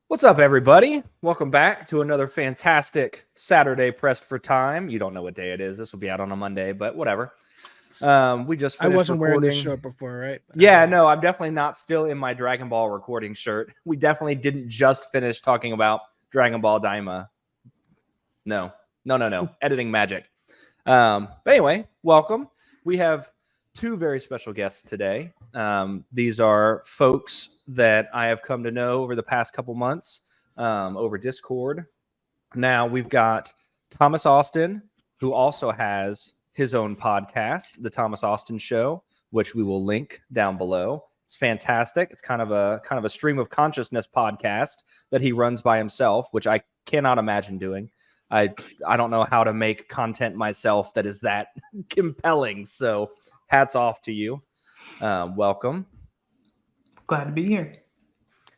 What's up, everybody? Welcome back to another fantastic Saturday Pressed for Time. You don't know what day it is. This will be out on a Monday, but whatever. We just I finished wasn't wearing this recording. shirt before, right? Yeah, no, I'm definitely not still in my Dragon Ball recording shirt. We definitely didn't just finish talking about Dragon Ball Daima. No. Editing magic. But anyway, welcome. We have two very special guests today. These are folks that I have come to know over the past couple months over Discord. Now we've got Thomas Austin, who also has his own podcast, The Thomas Austin Show, which we will link down below. It's fantastic. It's kind of a stream of consciousness podcast that he runs by himself, which I cannot imagine doing. I don't know how to make content myself that is that compelling. So hats off to you. Welcome. Glad to be here.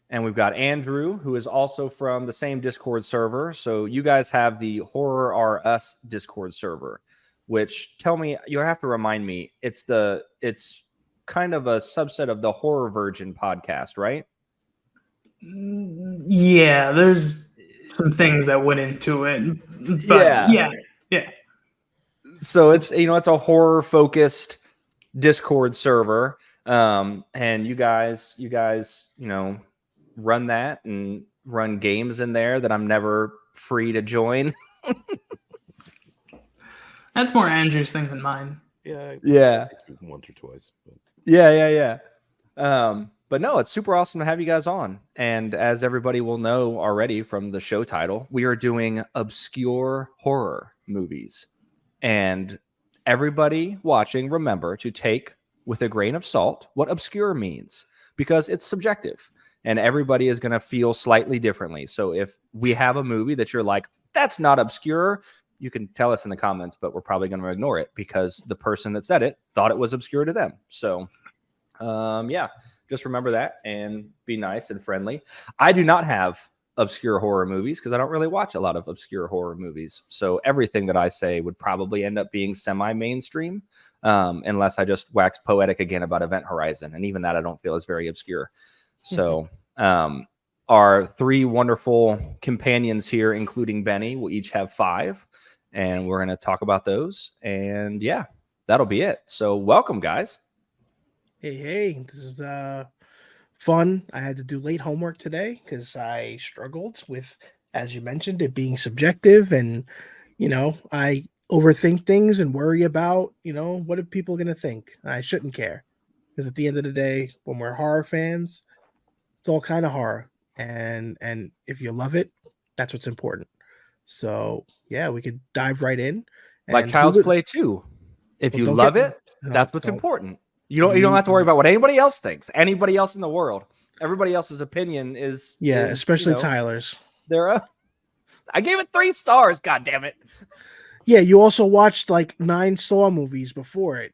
And we've got Andrew, who is also from the same Discord server. So you guys have the Horror Are Us Discord server, which tell me, you'll have to remind me, it's kind of a subset of the Horror Virgin podcast, right? Yeah, there's some things that went into it. But yeah. So it's a horror focused Discord server. And you guys, run that and run games in there that I'm never free to join. That's more Andrew's thing than mine. Yeah. Once or twice. But. Yeah. But no, it's super awesome to have you guys on. And as everybody will know already from the show title, we are doing obscure horror movies. And everybody watching, remember to take with a grain of salt what obscure means, because it's subjective and everybody is going to feel slightly differently. So if we have a movie that you're like, that's not obscure, you can tell us in the comments, but we're probably going to ignore it because the person that said it thought it was obscure to them. So just remember that and be nice and friendly. I do not have obscure horror movies because I don't really watch a lot of obscure horror movies. So everything that I say would probably end up being semi-mainstream, unless I just wax poetic again about Event Horizon. And even that I don't feel is very obscure. So our three wonderful companions here, including Benny, will each have 5. And we're going to talk about those. And yeah, that'll be it. So welcome, guys. Hey, this is fun. I had to do late homework today because I struggled with, as you mentioned, it being subjective. And, I overthink things and worry about, what are people going to think? I shouldn't care. Because at the end of the day, when we're horror fans, it's all kind of horror. And if you love it, that's what's important. So, yeah, we could dive right in. Like Child's Play 2. If you love it, that's what's important. You don't have to worry about what anybody else thinks. Anybody else in the world. Everybody else's opinion is especially Tyler's. I gave it 3 stars, god damn it. Yeah, you also watched like 9 Saw movies before it.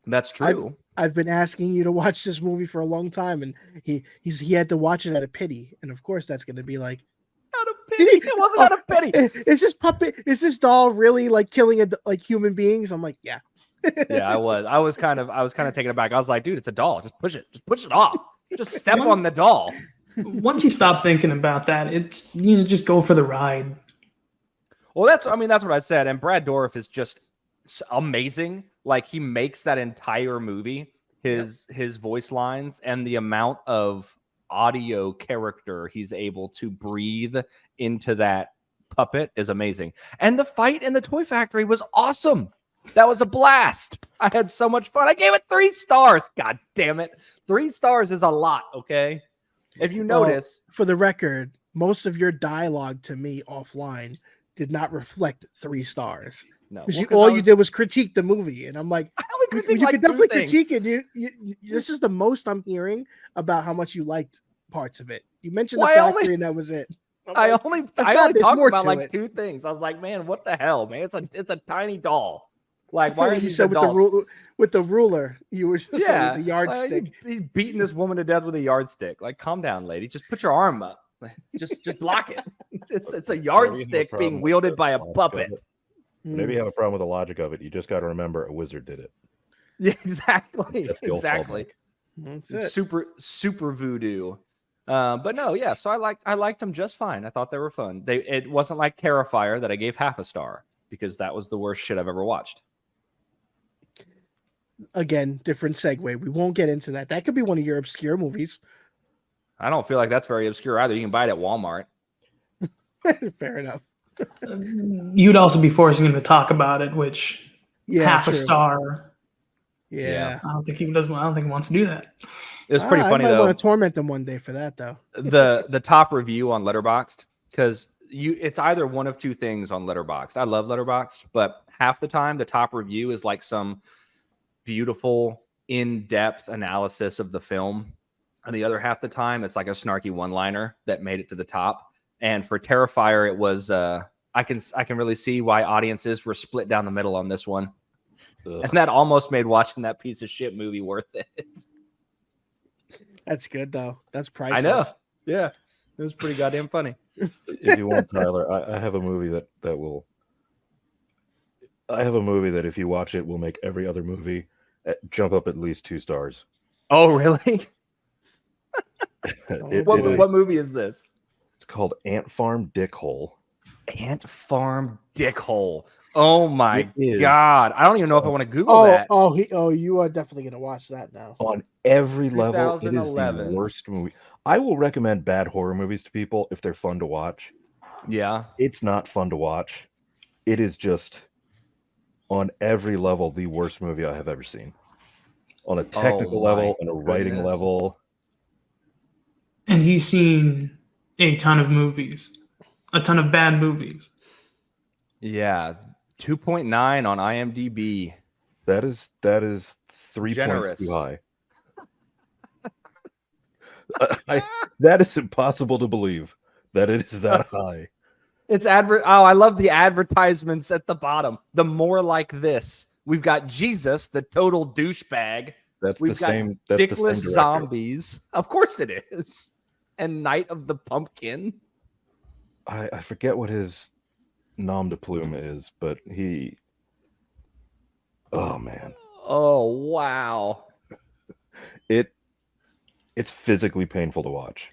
That's true. I've been asking you to watch this movie for a long time, and he had to watch it out of pity. And of course that's gonna be like out of pity. It wasn't out of pity. Is this doll really like killing human beings? I'm like, yeah. Yeah, I was kind of taken aback. I was like, dude, it's a doll. Just push it off. Just step on the doll. Once you stop thinking about that, it's just go for the ride. Well, that's what I said. And Brad Dourif is just amazing. Like, he makes that entire movie, his voice lines and the amount of audio character he's able to breathe into that puppet is amazing. And the fight in the toy factory was awesome. That was a blast. I had so much fun. I gave it 3 stars. God damn it. 3 stars is a lot, okay? If you notice. For the record, most of your dialogue to me offline did not reflect 3 stars. No. You did was critique the movie. And I'm like, you could definitely critique it. This is the most I'm hearing about how much you liked parts of it. You mentioned the factory and that was it. I only talked about like 2 things. I was like, man, what the hell, man? It's a tiny doll. Like, why are you said with the ruler? You were just saying with the yardstick. He's beating this woman to death with a yardstick. Like, calm down, lady. Just put your arm up. Just block it. It's a yardstick being wielded by a puppet. Maybe you have a problem with the logic of it. You just got to remember a wizard did it. Yeah, exactly. That's the exactly. That's it. Super voodoo. But no, yeah. So I liked them just fine. I thought they were fun. It wasn't like Terrifier that I gave half a star because that was the worst shit I've ever watched. Again, different segue. We won't get into that. That could be one of your obscure movies. I don't feel like that's very obscure either. You can buy it at Walmart. Fair enough. You'd also be forcing him to talk about it, which half a true. star. Yeah. I don't think he does. I don't think he wants to do that. It was pretty funny I might though. want to torment them one day for that though. The top review on Letterboxd, because it's either one of two things on Letterboxd. I love Letterboxd, but half the time the top review is like some beautiful in-depth analysis of the film, and the other half the time it's like a snarky one-liner that made it to the top. And for Terrifier, it was I can really see why audiences were split down the middle on this one. Ugh. And that almost made watching that piece of shit movie worth it. That's good though. That's priceless. I know. Yeah. It was pretty goddamn funny. If you want, Tyler, I have a movie that will. I have a movie that if you watch it will make every other movie jump up at least 2 stars. Oh, really? What is- movie is this? It's called Ant Farm Dickhole. Ant Farm Dickhole. Oh my It is. god. I don't even know if I want to Google that. You are definitely gonna watch that now. On every level, it is the 2011. worst movie. I will recommend bad horror movies to people if they're fun to watch. Yeah. It's not fun to watch. It is just on every level the worst movie I have ever seen. On a technical my level, on a writing goodness. level. And he's seen a ton of movies, a ton of bad movies. Yeah. 2.9 on IMDb. That is 3 Generous. points too high. That is impossible to believe that it is that high. It's I love the advertisements at the bottom. The more like this. We've got Jesus, the total douchebag. That's We've the got same. That's the Dickless same director. Zombies. Of course it is. And Night of the Pumpkin. I forget what his nom de plume is, but he. Oh man, Oh wow. it's physically painful to watch.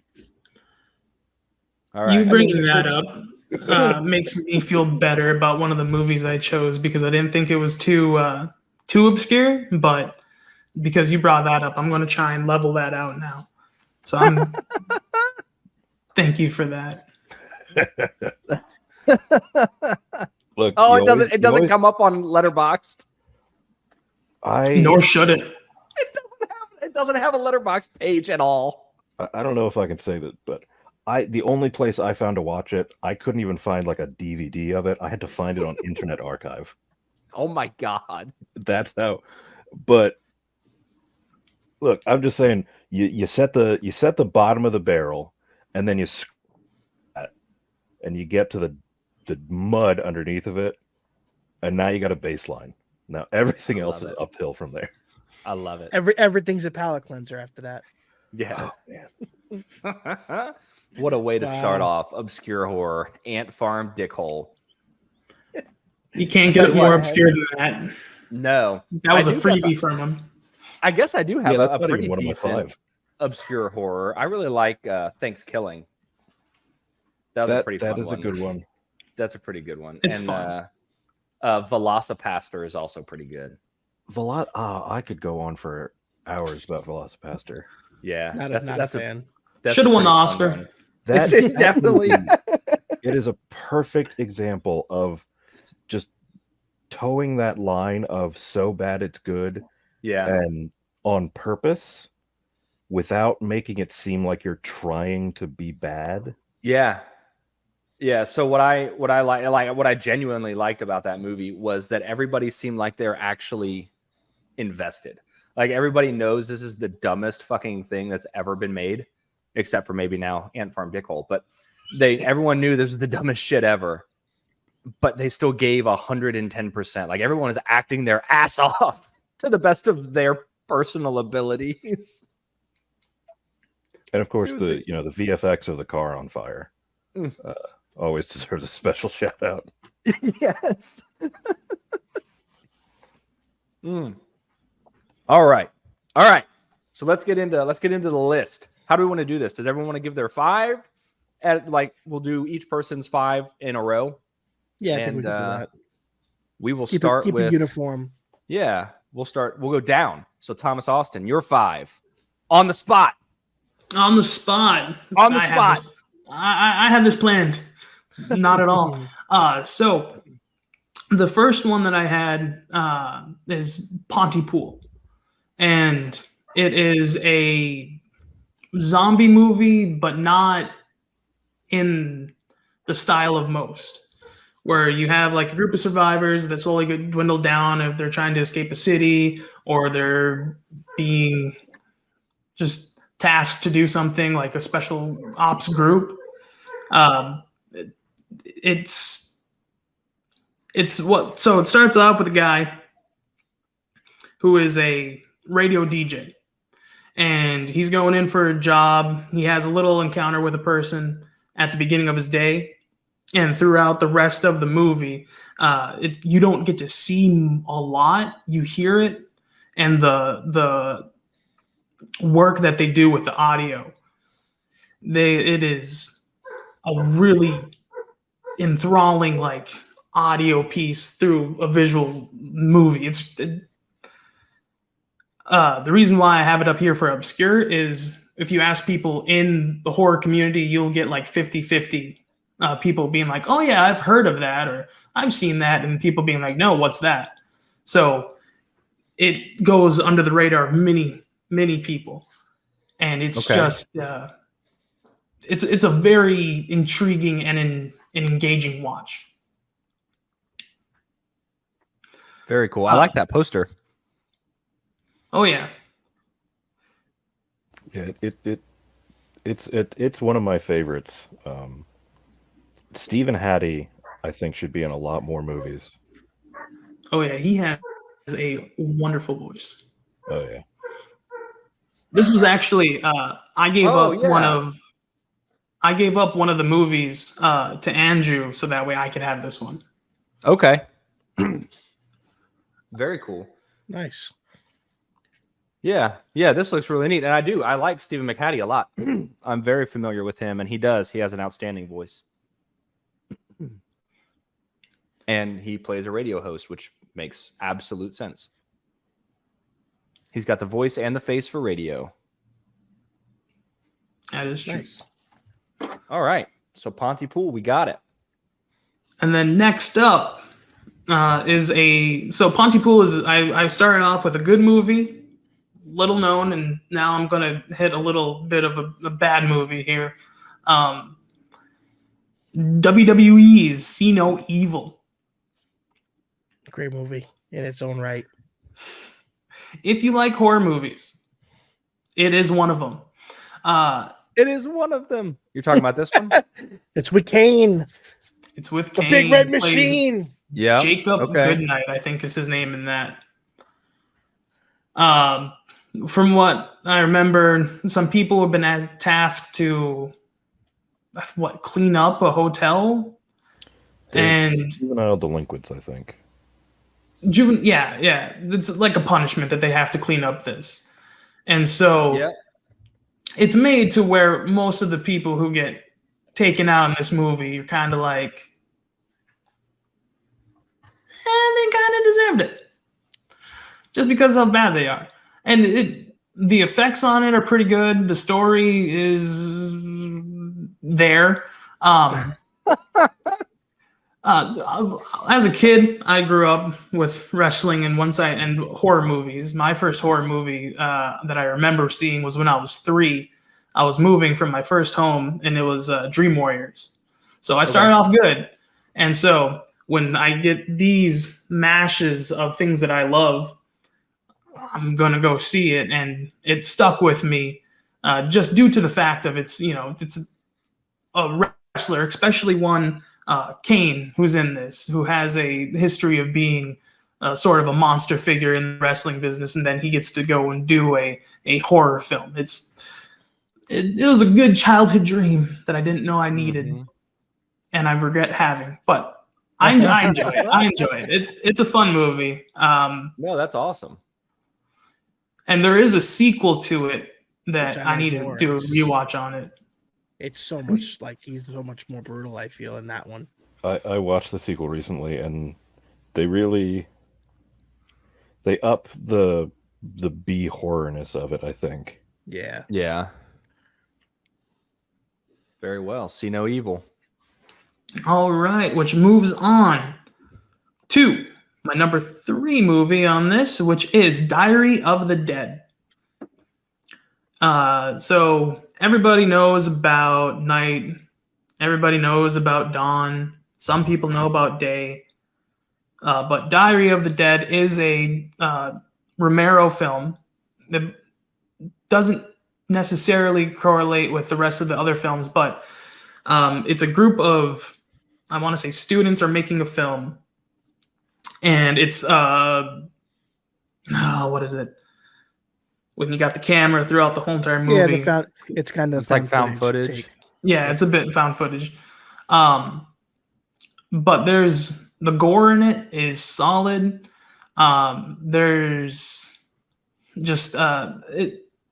All right. You bringing that up makes me feel better about one of the movies I chose because I didn't think it was too obscure, but because you brought that up, I'm going to try and level that out now. So I'm thank you for that. Look. Oh, you it doesn't always- come up on Letterboxd. Nor should it. It doesn't have a Letterboxd page at all. I don't know if I can say that, but the only place I found to watch it, I couldn't even find like a DVD of it. I had to find it on Internet Archive. Oh my god. That's how. But look, I'm just saying, you set the bottom of the barrel, and then you and you get to the mud underneath of it, and now you got a baseline. Now everything else is uphill from there. I love it. Everything's a palate cleanser after that. Yeah. Oh man. What a way to start Wow. off obscure horror. Ant Farm Dickhole. You can't get it more Yeah. obscure than that. No. That was I a do freebie guess from him. I guess I do have Yeah, that's a not pretty even one of my decent 5. obscure horror. I really like Thanksgiving. That was a pretty fun That is one. a good one. That's a pretty good one. It's and fun. Velocipaster is also pretty good. I could go on for hours about Velocipaster. Yeah. Not that's a fan. that's Should've a won the pretty fun Oscar. one. That Definitely. it is a perfect example of just towing that line of so bad it's good Yeah. and on purpose without making it seem like you're trying to be bad. Yeah. Yeah. So what I what I genuinely liked about that movie was that everybody seemed like they're actually invested. Like everybody knows this is the dumbest fucking thing that's ever been made, except for maybe now Ant Farm Dickhole. But everyone knew this was the dumbest shit ever. But they still gave 110%. Like everyone is acting their ass off to the best of their personal abilities. And of course It was the VFX of the car on fire always deserves a special shout out. Yes. Mm. All right. So let's get into the list. How do we want to do this? Does everyone want to give their 5? At like we'll do each person's 5 in a row. Yeah, I think we And, can do that. We will Keep start it with uniform. Yeah, we'll go down. So Thomas Austin, you're 5 on the spot. On the spot. On the I spot. Have this, I have this planned. Not at all. So the first one that I had is Pontypool, and it is a zombie movie, but not in the style of most, where you have like a group of survivors that slowly get dwindled down if they're trying to escape a city or they're being just tasked to do something like a special ops group. So it starts off with a guy who is a radio DJ, and he's going in for a job. He has a little encounter with a person at the beginning of his day, and throughout the rest of the movie, you don't get to see a lot. You hear it, and the work that they do with the audio, it is a really enthralling like audio piece through a visual movie. The reason why I have it up here for obscure is if you ask people in the horror community, you'll get like 50-50 people being like, oh yeah, I've heard of that, or I've seen that, and people being like, no, what's that? So it goes under the radar of many people, and it's just it's a very intriguing and an engaging watch. Very cool. I like that poster. Oh yeah. Yeah, it's one of my favorites. Stephen Hattie, I think, should be in a lot more movies. Oh yeah, he has a wonderful voice. Oh yeah. This was actually I gave up one of the movies to Andrew so that way I could have this one. Okay. Very cool. Nice. Yeah, this looks really neat, and I like Stephen McHattie a lot. I'm very familiar with him, and he has an outstanding voice. And he plays a radio host, which makes absolute sense. He's got the voice and the face for radio. That is true. Nice. All right, so Pontypool, we got it. And then next up Pontypool is I started off with a good movie, little known, and now I'm gonna hit a little bit of a bad movie here. WWE's See No Evil. Great movie in its own right. If you like horror movies, it is one of them. It is one of them. You're talking about this one? It's with Kane. It's with The Kane. Big Red Plays Machine. Yeah. Jacob Goodnight, I think is his name in that. From what I remember, some people have been tasked to clean up a hotel. And juvenile delinquents, I think. Yeah. It's like a punishment that they have to clean up this. And so it's made to where most of the people who get taken out in this movie are kind of like, they kind of deserved it. Just because of how bad they are. And the effects on it are pretty good. The story is there. As a kid, I grew up with wrestling and and horror movies. My first horror movie that I remember seeing was when I was 3. I was moving from my first home, and it was Dream Warriors. So I started off good. And so when I get these mashes of things that I love, I'm going to go see it. And it stuck with me just due to the fact of it's a wrestler, especially one Kane, who's in this, who has a history of being sort of a monster figure in the wrestling business, and then he gets to go and do a horror film. It was a good childhood dream that I didn't know I needed, and I regret having. But I enjoy it. I enjoy it. It's a fun movie. No, that's awesome. And there is a sequel to it that Which I need adore. to do a rewatch on it. It's so much like he's so much more brutal. I feel in that one. I watched the sequel recently, and they up the B horrorness of it, I think. Yeah. Yeah. Very well. See no evil. All right, which moves on to my number 3 movie on this, which is Diary of the Dead. So everybody knows about night. Everybody knows about dawn. Some people know about day. But Diary of the Dead is a Romero film that doesn't necessarily correlate with the rest of the other films, but it's a group of, I want to say, students are making a film, and it's what is it? When you got the camera throughout the whole entire movie. Yeah, it's kind of It's like found footage. take. Yeah, it's a bit found footage. But there's the gore in it is solid. There's just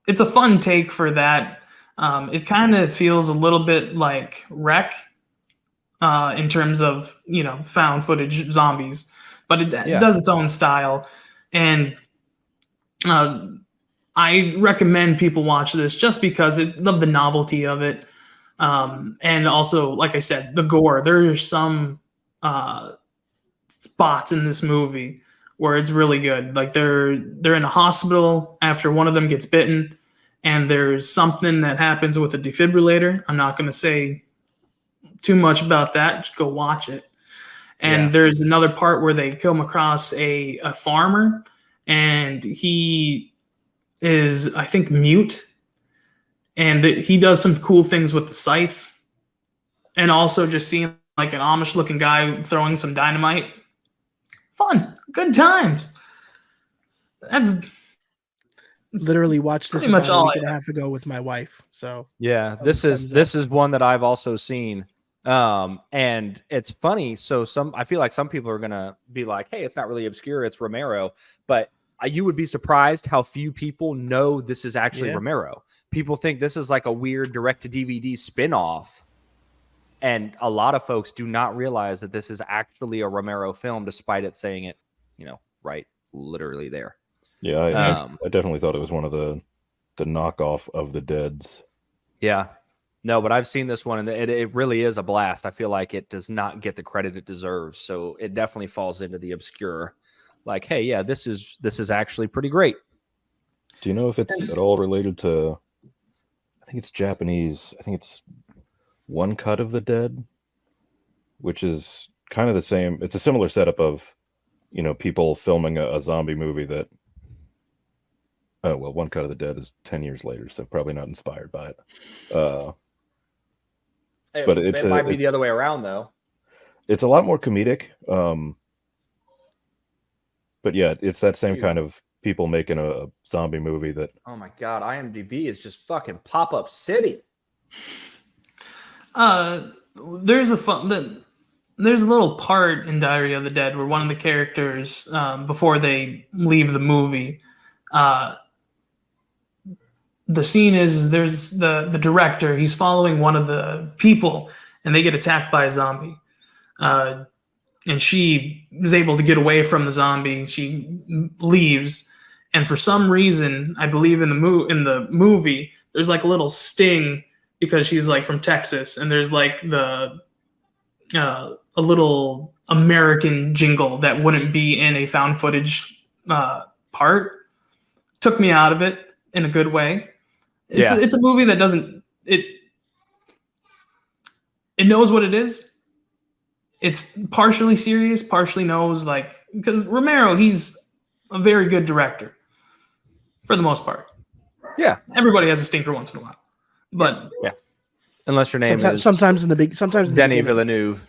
it's a fun take for that. It kind of feels a little bit like Wreck in terms of, found footage zombies, but it does its own style. And I recommend people watch this just because of the novelty of it. And also, like I said, the gore. There are some spots in this movie where it's really good. Like they're in a hospital after one of them gets bitten, and there's something that happens with a defibrillator. I'm not going to say too much about that. Just go watch it. And there's another part where they come across a farmer, and he is, I think, mute, and he does some cool things with the scythe, and also just seeing like an Amish looking guy throwing some dynamite. Fun, good times. That's Literally watched this pretty much about a all week and a half ago with my wife. So Yeah, this is one that I've also seen. And it's funny. So I feel like some people are gonna be like, "Hey, it's not really obscure. It's Romero." But you would be surprised how few people know this is actually Romero. People think this is like a weird direct-to-DVD spin-off. And a lot of folks do not realize that this is actually a Romero film, despite it saying it, right, literally there. Yeah, I definitely thought it was one of the knockoff of the Deads. Yeah. No, but I've seen this one, and it really is a blast. I feel like it does not get the credit it deserves. So it definitely falls into the obscure. Like, hey, yeah, this is actually pretty great. Do you know if it's at all related to, I think it's Japanese, I think it's One Cut of the Dead, which is kind of the same. It's a similar setup of, people filming a zombie movie that, One Cut of the Dead is 10 years later, so probably not inspired by it. But it might be the other way around, though. It's a lot more comedic. But yeah, it's that same kind of people making a zombie movie that. Oh my God, IMDb is just fucking pop-up city. There's a little part in Diary of the Dead where one of the characters, before they leave the movie, the scene is there's the director, he's following one of the people, and they get attacked by a zombie. And she is able to get away from the zombie. She leaves, and for some reason, I believe in the movie, there's like a little sting because she's like from Texas, and there's like a little American jingle that wouldn't be in a found footage part. Took me out of it in a good way. It's a movie that doesn't it knows what it is. It's partially serious, partially knows, because Romero, he's a very good director for the most part. Yeah. Everybody has a stinker once in a while. But yeah. Unless your name is sometimes in the Denis Villeneuve.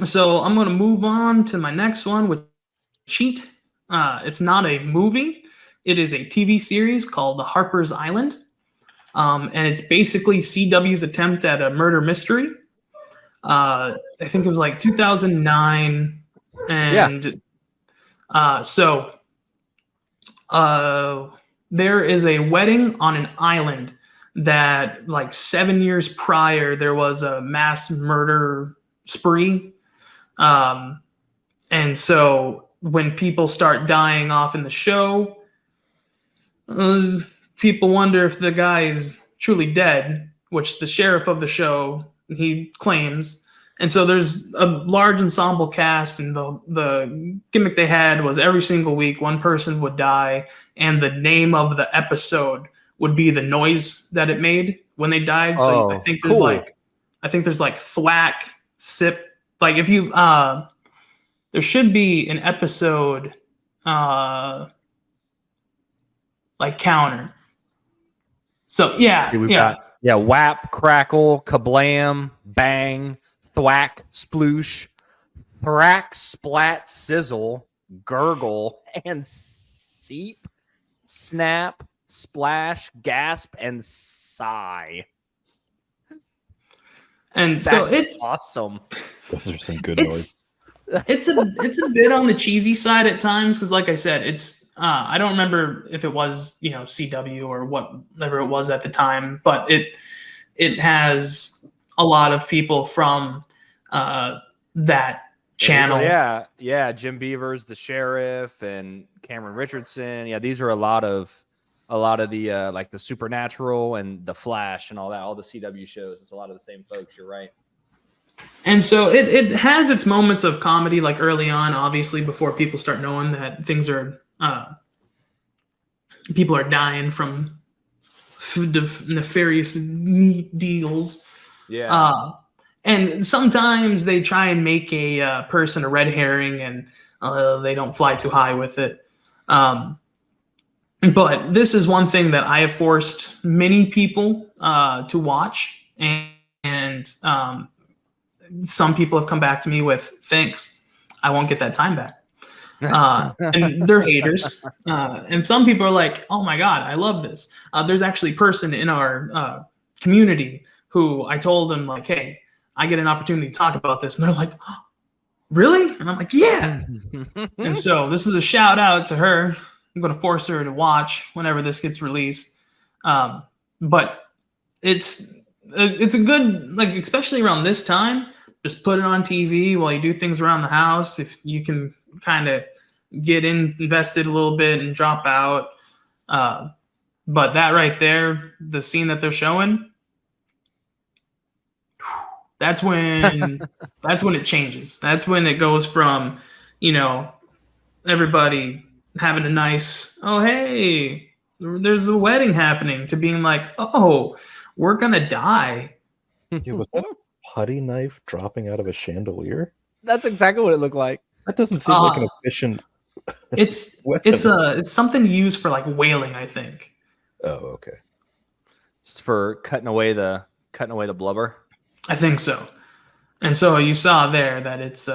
So I'm going to move on to my next one with Cheat. It's not a movie. It is a TV series called The Harper's Island. And it's basically CW's attempt at a murder mystery. I think it was like 2009. And So there is a wedding on an island that, like 7 years prior, there was a mass murder spree. And so when people start dying off in the show, people wonder if the guy is truly dead, which the sheriff of the show, he claims. And so there's a large ensemble cast, and the gimmick they had was every single week one person would die, and the name of the episode would be the noise that it made when they died. So Oh, I think there's cool. like thwack, sip. Like if you there should be an episode like counter. So yeah, See, we've yeah. got whap, crackle, kablam, bang, thwack, sploosh, thrack, splat, sizzle, gurgle, and seep, snap, splash, gasp, and sigh. And so That's it's awesome. Those are some good noise. it's a bit on the cheesy side at times, because like I said, it's I don't remember if it was CW or whatever it was at the time, but it has a lot of people from that channel. Yeah. Jim Beavers, the sheriff, and Cameron Richardson. Yeah, these are a lot of the like the Supernatural and the Flash and all that, all the CW shows. It's a lot of the same folks. You're right. And so it has its moments of comedy, like early on, obviously, before people start knowing that things are people are dying from nefarious deals. Yeah. And sometimes they try and make a person a red herring, and they don't fly too high with it. But this is one thing that I have forced many people to watch, and some people have come back to me with, thanks, I won't get that time back. And they're haters. And some people are like, oh my God, I love this. There's actually a person in our community who I told them, like, hey, I get an opportunity to talk about this. And they're like, oh, really? And I'm like, yeah. And so this is a shout out to her. I'm going to force her to watch whenever this gets released. But it's a good, like, especially around this time, just put it on TV while you do things around the house. If you can kind of get invested a little bit and drop out. But that right there, the scene that they're showing, that's when it changes. That's when it goes from, everybody having a nice, oh, hey, there's a wedding happening, to being like, oh, we're going to die. Yeah, was that a putty knife dropping out of a chandelier? That's exactly what it looked like. That doesn't seem like an efficient. It's weapon. it's something used for like whaling, I think. Oh, okay. It's for cutting away the blubber. I think so. And so you saw there that it's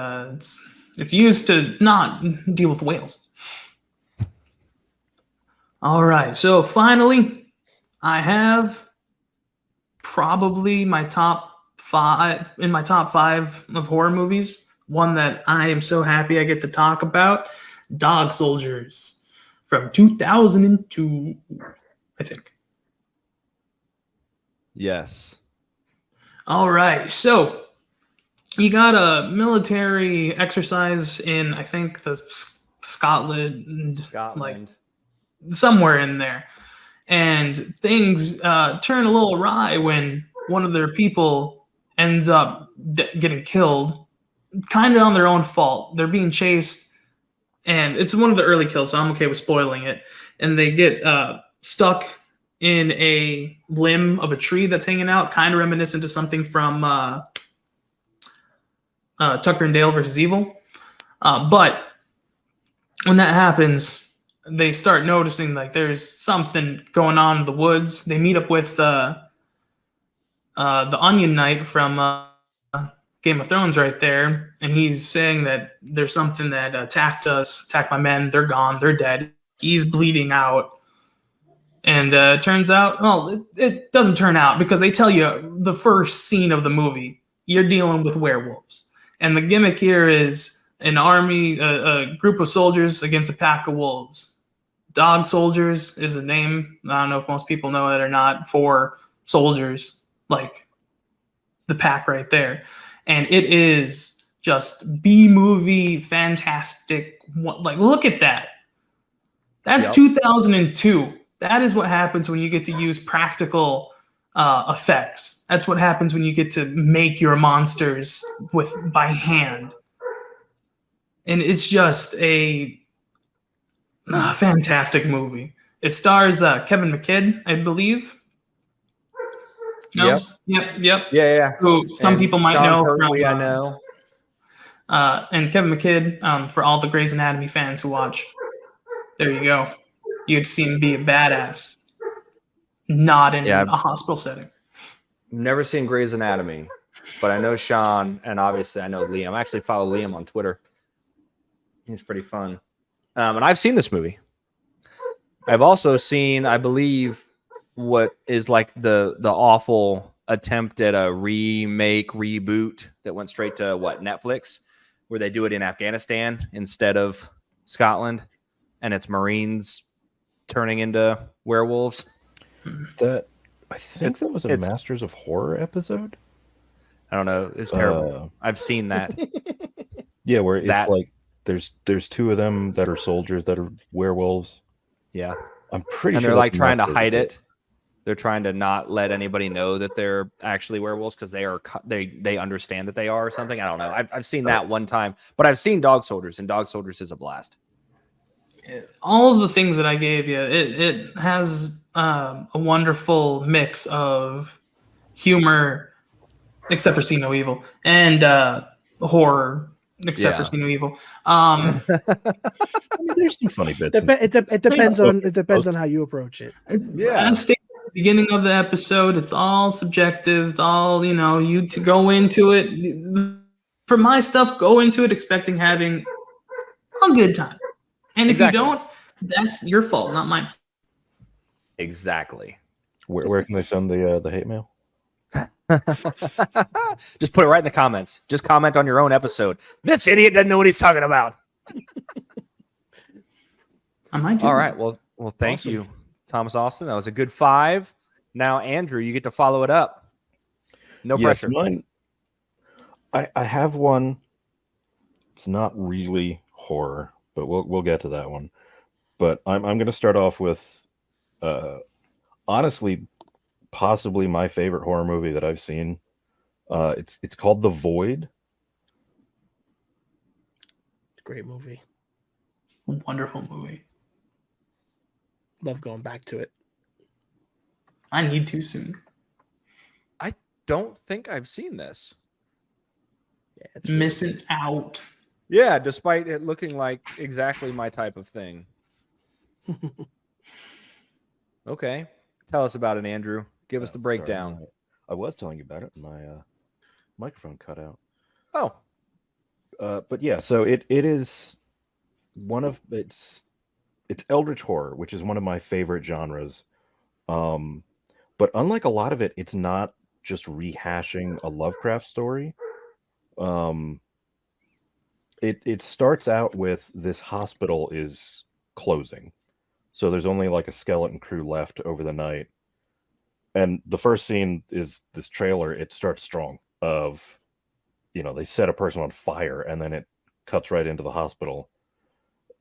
used to not deal with whales. All right. So finally, I have probably my top five of horror movies. One that I am so happy I get to talk about, Dog Soldiers from 2002, I think. Yes. All right. So you got a military exercise in, I think, the Scotland, like somewhere in there. And things turn a little awry when one of their people ends up getting killed, kind of on their own fault. They're being chased, and it's one of the early kills, so I'm okay with spoiling it. And they get stuck in a limb of a tree that's hanging out, kind of reminiscent to something from Tucker and Dale versus Evil. But when that happens, they start noticing like there's something going on in the woods. They meet up with the Onion Knight from Game of Thrones right there, and he's saying that there's something that attacked my men. They're gone. They're dead. He's bleeding out. And turns out, well, it doesn't turn out, because they tell you the first scene of the movie, you're dealing with werewolves. And the gimmick here is an army, a group of soldiers against a pack of wolves. Dog soldiers is a name. I don't know if most people know it or not, for soldiers, like the pack right there. And it is just B-movie, fantastic. Like, look at that. That's 2002. That is what happens when you get to use practical effects. That's what happens when you get to make your monsters by hand. And it's just a fantastic movie. It stars Kevin McKidd, I believe. No? Yep. Yeah. Who some And people might Sean know Pertwee, from. I know. And Kevin McKidd, for all the Grey's Anatomy fans who watch. There you go. You get to see him be a badass, not in a hospital setting. Never seen Grey's Anatomy, but I know Sean, and obviously I know Liam. I actually follow Liam on Twitter. He's pretty fun. And I've seen this movie. I've also seen, I believe, what is like the awful attempt at a reboot that went straight to Netflix, where they do it in Afghanistan instead of Scotland, and it's Marines turning into werewolves. That I think that was a Masters of Horror episode. I don't know. It's terrible. I've seen that. Yeah, where it's like there's two of them that are soldiers that are werewolves. Yeah, I'm pretty sure they're like trying to hide it. They're trying to not let anybody know that they're actually werewolves because they understand that they are or something. I don't know. I've seen that one time, but I've seen Dog Soldiers, and Dog Soldiers is a blast. All of the things that I gave you, it has a wonderful mix of humor, except for See No Evil, and horror, except for See No Evil. I mean, there's some funny bits. It depends on how you approach it. Yeah. As stated at the beginning of the episode, it's all subjective. It's all, you to go into it. For my stuff, go into it expecting having a good time. And if you don't, that's your fault, not mine. Exactly. Where can they send the hate mail? Just put it right in the comments. Just comment on your own episode. This idiot doesn't know what he's talking about. I might do All that. right. Well, thank you, Thomas Austin. That was a good 5. Now, Andrew, you get to follow it up. No pressure. Mine, I have one. It's not really horror, but we'll get to that one. But I'm going to start off with, honestly, possibly my favorite horror movie that I've seen. It's called The Void. Great movie. Wonderful movie. Love going back to it. I need to soon. I don't think I've seen this. Yeah, it's missing out. Yeah, despite it looking like exactly my type of thing. Okay. Tell us about it, Andrew. Give us the breakdown. Sorry, I was telling you about it. My microphone cut out. Oh. But yeah, so it is one of it's Eldritch horror, which is one of my favorite genres. But unlike a lot of it, it's not just rehashing a Lovecraft story. It starts out with this hospital is closing. So there's only like a skeleton crew left over the night. And the first scene is this trailer. It starts strong of, they set a person on fire and then it cuts right into the hospital.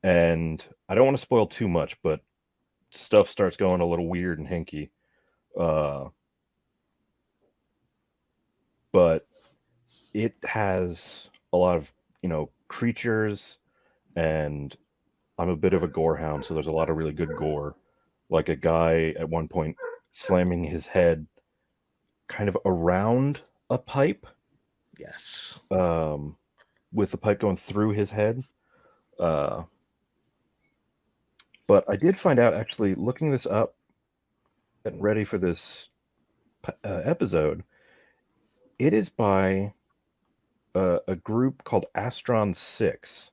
And I don't want to spoil too much, but stuff starts going a little weird and hinky. But it has a lot of, creatures, and I'm a bit of a gore hound, so there's a lot of really good gore. Like a guy at one point slamming his head kind of around a pipe. Yes. With the pipe going through his head. But I did find out, actually, looking this up, getting ready for this episode, it is by a group called Astron 6,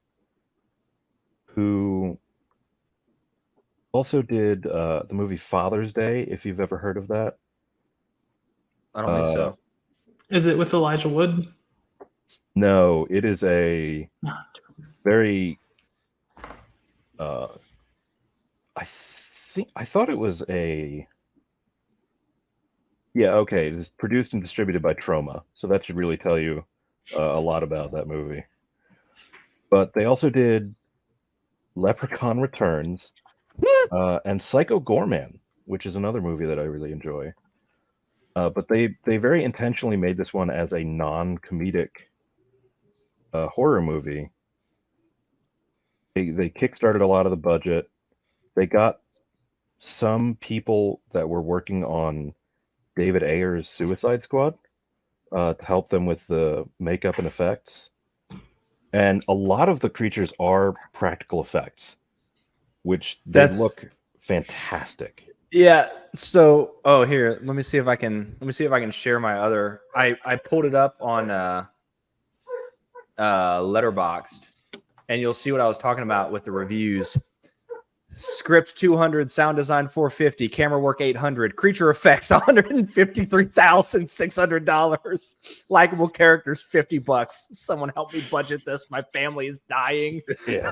who also did the movie Father's Day, if you've ever heard of that. I don't think so. Is it with Elijah Wood? No, it is a very. I thought it was a. Yeah, okay. It was produced and distributed by Troma, so that should really tell you a lot about that movie. But they also did Leprechaun Returns and Psycho Gorman, which is another movie that I really enjoy. But they very intentionally made this one as a non-comedic horror movie. They kickstarted a lot of the budget. They got some people that were working on David Ayer's Suicide Squad to help them with the makeup and effects. And a lot of the creatures are practical effects, which they look fantastic. Yeah. So, here, let me see if I can share my other. I pulled it up on Letterboxd, and you'll see what I was talking about with the reviews. Script 200, sound design 450, camera work 800, creature effects $153,600, likable characters $50. Someone help me budget this. My family is dying. Yeah,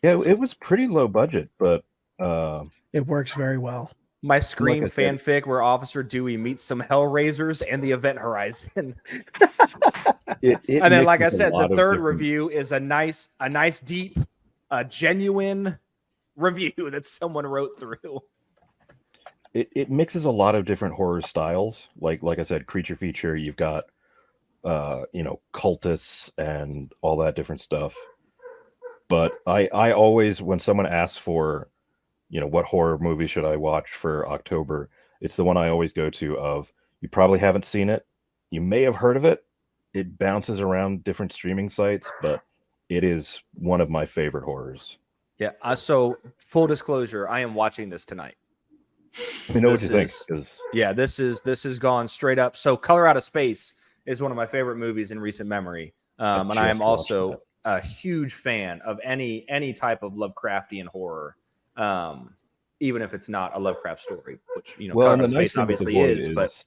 yeah, it was pretty low budget, but It works very well. My Scream fanfic where Officer Dewey meets some Hellraisers and the Event Horizon. and then, like I said, the third review is a nice, deep, genuine review that someone wrote through. It mixes a lot of different horror styles. Like I said, creature feature. You've got cultists and all that different stuff. But I always, when someone asks for, what horror movie should I watch for October, it's the one I always go to of, you probably haven't seen it. You may have heard of it. It bounces around different streaming sites, but it is one of my favorite horrors. Yeah. So full disclosure, I am watching this tonight. Let me know what you think. Yeah, this is gone straight up. So Color Out of Space is one of my favorite movies in recent memory. And I am also a huge fan of any type of Lovecraftian horror. Even if it's not a Lovecraft story, which Color Out of Space obviously is, but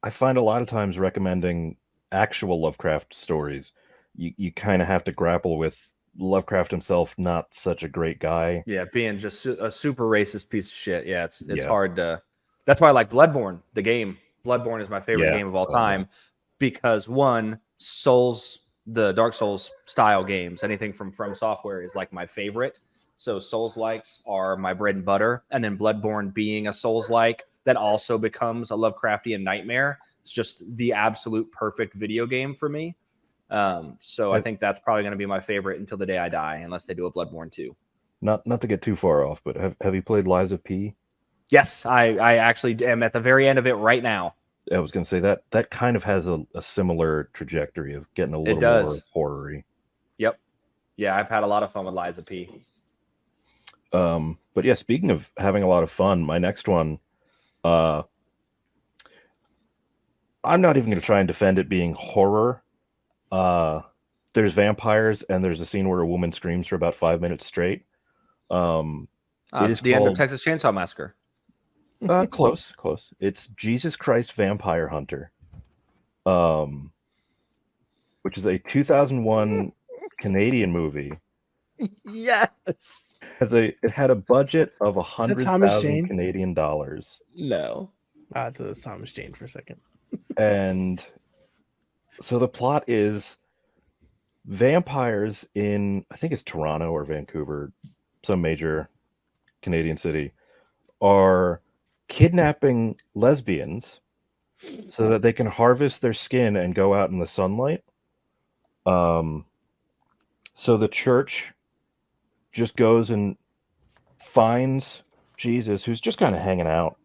I find a lot of times recommending actual Lovecraft stories, you kind of have to grapple with Lovecraft himself, not such a great guy. Yeah, being just a super racist piece of shit. Yeah, it's hard to. That's why I like Bloodborne, the game. Bloodborne is my favorite game of all time because one, Souls, the Dark Souls style games, anything from Software is like my favorite. So Souls-likes are my bread and butter, and then Bloodborne being a Souls-like that also becomes a Lovecraftian nightmare. It's just the absolute perfect video game for me. So I think that's probably going to be my favorite until the day I die, unless they do a Bloodborne 2. Not to get too far off, but have you played Lies of P? Yes, I actually am at the very end of it right now. I was going to say that kind of has a similar trajectory of getting a little more horror-y. Yep. Yeah, I've had a lot of fun with Lies of P. But yeah, speaking of having a lot of fun, my next one, I'm not even going to try and defend it being horror. There's vampires, and there's a scene where a woman screams for about 5 minutes straight. It is the end of Texas Chainsaw Massacre. Close. It's Jesus Christ Vampire Hunter, which is a 2001 Canadian movie. Yes. It had a budget of 100,000 Canadian dollars. No. It was Thomas Jane for a second. And so the plot is vampires in, I think it's Toronto or Vancouver, some major Canadian city, are kidnapping lesbians so that they can harvest their skin and go out in the sunlight. So the church just goes and finds Jesus, who's just kind of hanging out.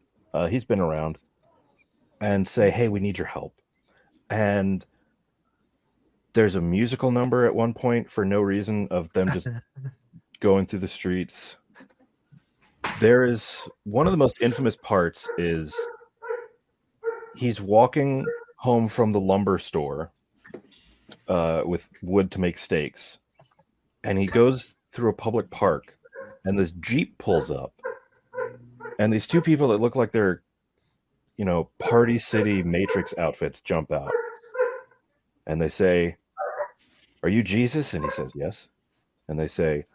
He's been around, and say, hey, we need your help. And there's a musical number at one point for no reason of them just going through the streets. There is one of the most infamous parts is he's walking home from the lumber store with wood to make stakes. And he goes through a public park, and this Jeep pulls up. And these two people that look like they're, Party City Matrix outfits jump out. And they say, "Are you Jesus?" And he says, "Yes." And they say,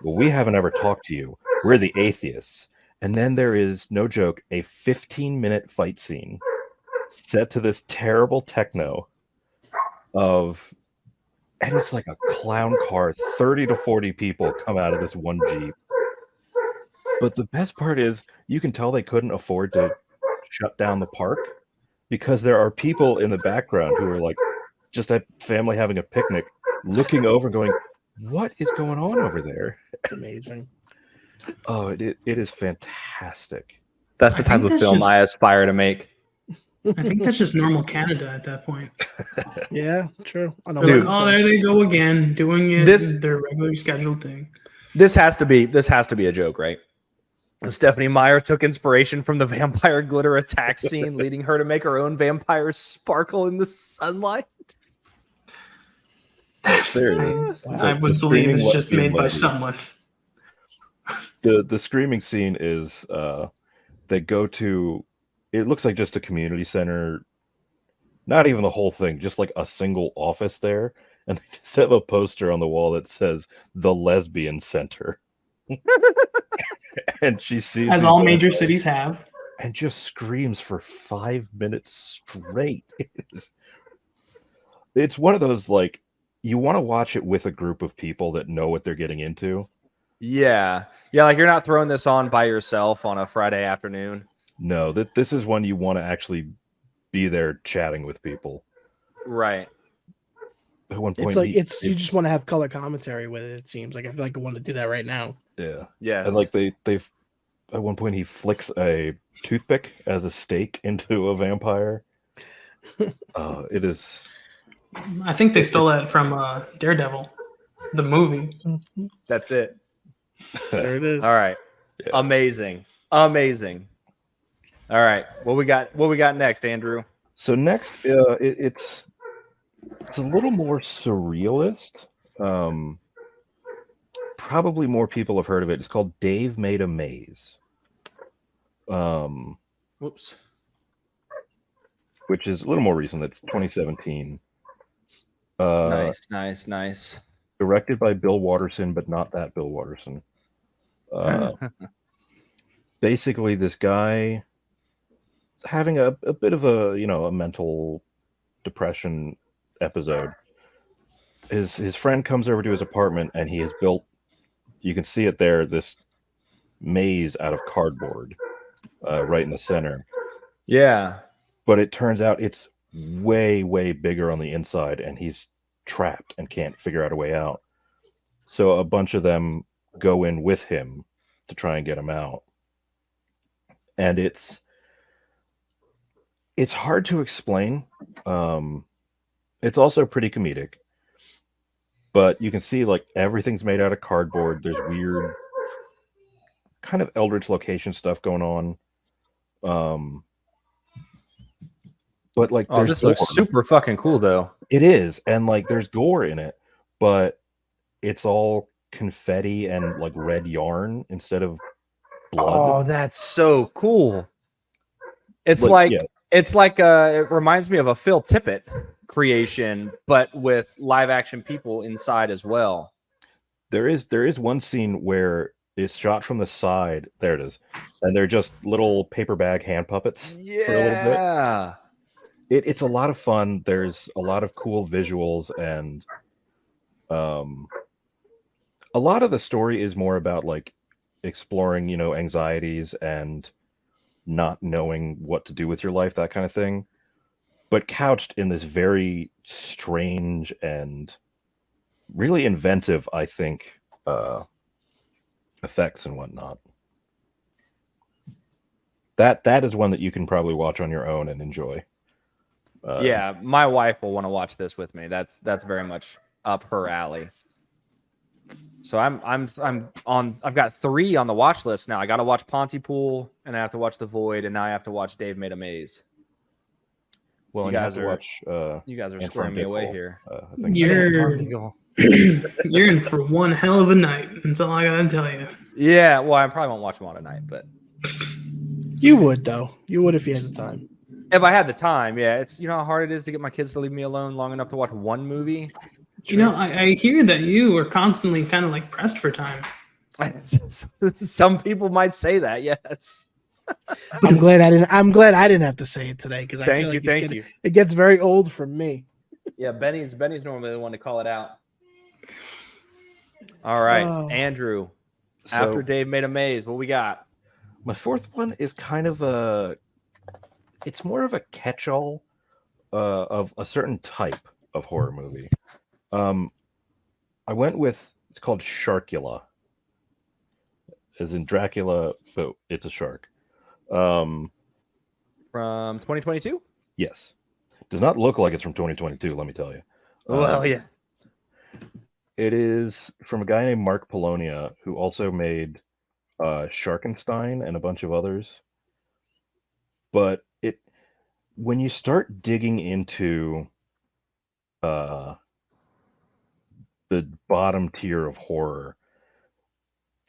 "Well, we haven't ever talked to you. We're the atheists." And then there is, no joke, a 15-minute fight scene set to this terrible techno of, and it's like a clown car. 30 to 40 people come out of this one Jeep. But the best part is you can tell they couldn't afford to shut down the park because there are people in the background who are like just a family having a picnic, looking over and going, "What is going on over there?" It's amazing. Oh, it is fantastic. That's the I type think of that's film just- I aspire to make. I think that's just normal Canada at that point. Yeah, true. On a They're Dude. like, oh, there they go again, doing it. This- their regular scheduled thing. This has to be a joke, right? Stephanie Meyer took inspiration from the vampire glitter attack scene, leading her to make her own vampires sparkle in the sunlight. Seriously. I, It's I like would the believe screaming it's just lesbian made by lady. someone. The screaming scene is they go to, it looks like just a community center, not even the whole thing, just like a single office there, and they just have a poster on the wall that says "The Lesbian Center." And she sees As these all major vampires cities have. and just screams for 5 minutes straight. It's one of those, like, you want to watch it with a group of people that know what they're getting into. Yeah. Yeah, like you're not throwing this on by yourself on a Friday afternoon. No, this is one you want to actually be there chatting with people. Right. At one point, It's like you just want to have color commentary with it. It seems like I feel like I want to do that right now. yeah, Yes. and like they've at one point he flicks a toothpick as a stake into a vampire. It is. I think they stole that from Daredevil, the movie. That's it. There it is. All right. Yeah. Amazing. Amazing. All right. What we got next, Andrew? So next, it's a little more surrealist. Probably more people have heard of it. It's called Dave Made a Maze. Whoops. Which is a little more recent. It's 2017. Nice. Directed by Bill Watterson, but not that Bill Watterson. Basically, this guy is having a bit of a mental depression episode. His friend comes over to his apartment and he has built, you can see it there, this maze out of cardboard right in the center. Yeah. But it turns out it's way, way bigger on the inside, and he's trapped and can't figure out a way out. So a bunch of them go in with him to try and get him out. And it's hard to explain. It's also pretty comedic. But you can see like everything's made out of cardboard. There's weird kind of Eldritch location stuff going on. But like Oh, there's this looks gore. super fucking cool though. It is, and like there's gore in it, but it's all confetti and like red yarn instead of blood. Oh, that's so cool. It's But, like yeah. it reminds me of a Phil Tippett creation, but with live action people inside as well. There is one scene where it's shot from the side. There it is, and they're just little paper bag hand puppets for a little bit. Yeah. It's a lot of fun. There's a lot of cool visuals, and a lot of the story is more about like exploring, anxieties and not knowing what to do with your life, that kind of thing, but couched in this very strange and really inventive, I think, effects and whatnot. That is one that you can probably watch on your own and enjoy. Yeah, my wife will want to watch this with me. That's very much up her alley. So I've got 3 on the watch list now. I got to watch Pontypool, and I have to watch The Void, and now I have to watch Dave Made a Maze. Well, You and you have guys to are- watch. You guys are Antoine squaring me away Dickel, here. I think. You're in for one hell of a night. That's all I gotta tell you. Yeah, well, I probably won't watch them all tonight, but You would though. You would if you had the time. if I had the time, yeah, it's how hard it is to get my kids to leave me alone long enough to watch one movie. You know, I hear that you are constantly kind of like pressed for time. Some people might say that, yes. I'm glad I didn't have to say it today because I Thank feel you, like thank you. it gets very old for me. Yeah, Benny's normally the one to call it out. All right, Oh. Andrew. So After Dave made a maze, what we got? my fourth one is kind of it's more of a catch-all of a certain type of horror movie. I went with, it's called Sharkula, as in Dracula, but it's a shark. From 2022? Yes, does not look like it's from 2022. Let me tell you. Well, yeah. It is from a guy named Mark Polonia, who also made Sharkenstein and a bunch of others. But when you start digging into the bottom tier of horror,